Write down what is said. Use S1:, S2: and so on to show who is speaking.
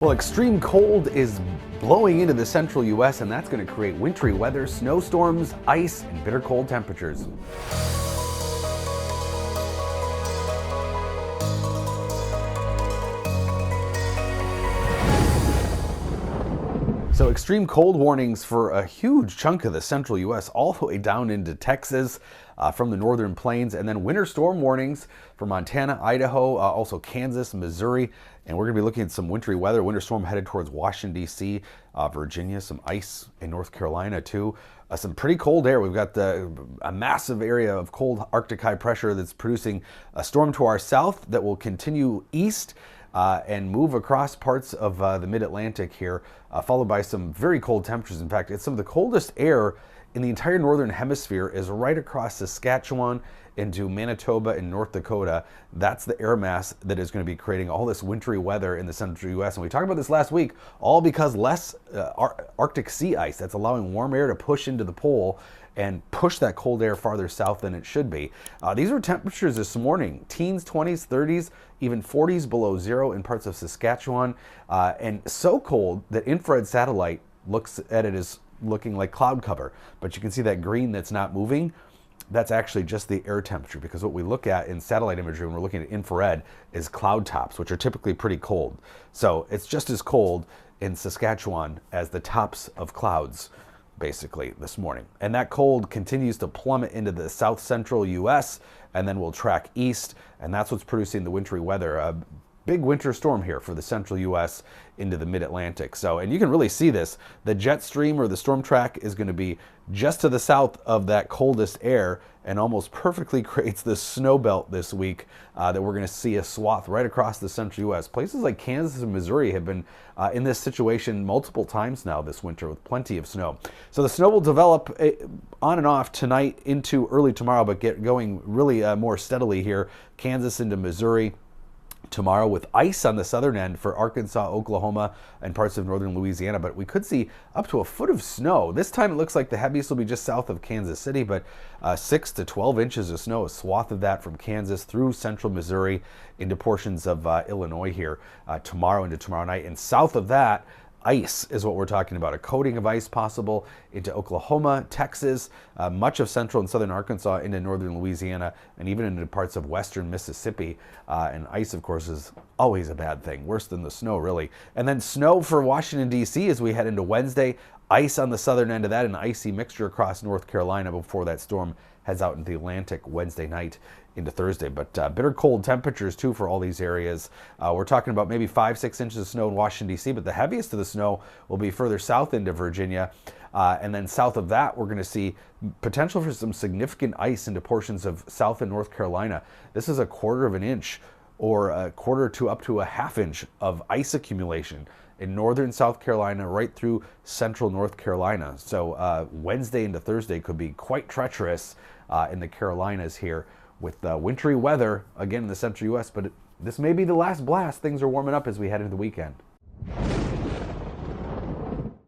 S1: Well, extreme cold is blowing into the central U.S., and that's going to create wintry weather, snowstorms, ice, and bitter cold temperatures. So extreme cold warnings for a huge chunk of the central U.S. all the way down into Texas from the northern plains, and then winter storm warnings for Montana, Idaho, also Kansas, Missouri, and we're going to be looking at some wintry weather. Winter storm headed towards Washington, D.C., Virginia, some ice in North Carolina too. Some pretty cold air. We've got a massive area of cold Arctic high pressure that's producing a storm to our south that will continue east and move across parts of the mid-Atlantic here, followed by some very cold temperatures. In fact, it's some of the coldest air in the entire northern hemisphere is right across Saskatchewan into Manitoba and North Dakota. That's the air mass that is going to be creating all this wintry weather in the central U.S. And we talked about this last week, all because less Arctic sea ice. That's allowing warm air to push into the pole and push that cold air farther south than it should be. These were temperatures this morning, teens, 20s, 30s, even 40s below zero in parts of Saskatchewan, and so cold that infrared satellite looks at it as looking like cloud cover. But you can see that green that's not moving. That's actually just the air temperature, because what we look at in satellite imagery when we're looking at infrared is cloud tops, which are typically pretty cold. So it's just as cold in Saskatchewan as the tops of clouds basically this morning. And that cold continues to plummet into the south central U.S. and then will track east, and that's what's producing the wintry weather. A big winter storm here for the central U.S. into the mid-Atlantic. So, and you can really see this. The jet stream or the storm track is going to be just to the south of that coldest air and almost perfectly creates this snow belt this week that we're going to see a swath right across the central U.S. Places like Kansas and Missouri have been in this situation multiple times now this winter with plenty of snow. So the snow will develop on and off tonight into early tomorrow, but get going really more steadily here. Kansas into Missouri tomorrow, with ice on the southern end for Arkansas, Oklahoma, and parts of northern Louisiana. But we could see up to a foot of snow. This time it looks like the heaviest will be just south of Kansas City, but 6 to 12 inches of snow, a swath of that from Kansas through central Missouri into portions of Illinois here tomorrow into tomorrow night. And south of that, ice is what we're talking about. A coating of ice possible into Oklahoma, Texas, much of central and southern Arkansas, into northern Louisiana, and even into parts of western Mississippi. And ice, of course, is always a bad thing, worse than the snow, really. And then snow for Washington, D.C. as we head into Wednesday. Ice on the southern end of that, an icy mixture across North Carolina before that storm heads out into the Atlantic Wednesday night into Thursday. But bitter cold temperatures too for all these areas. We're talking about maybe 5-6 inches of snow in Washington, D.C., but the heaviest of the snow will be further south into Virginia. And then south of that, we're going to see potential for some significant ice into portions of South and North Carolina. This is 1/4 of an inch or 1/4 to up to a 1/2 inch of ice accumulation in northern South Carolina right through central North Carolina. So Wednesday into Thursday could be quite treacherous in the Carolinas here with wintry weather again in the central U.S., but this may be the last blast. Things are warming up as we head into the weekend.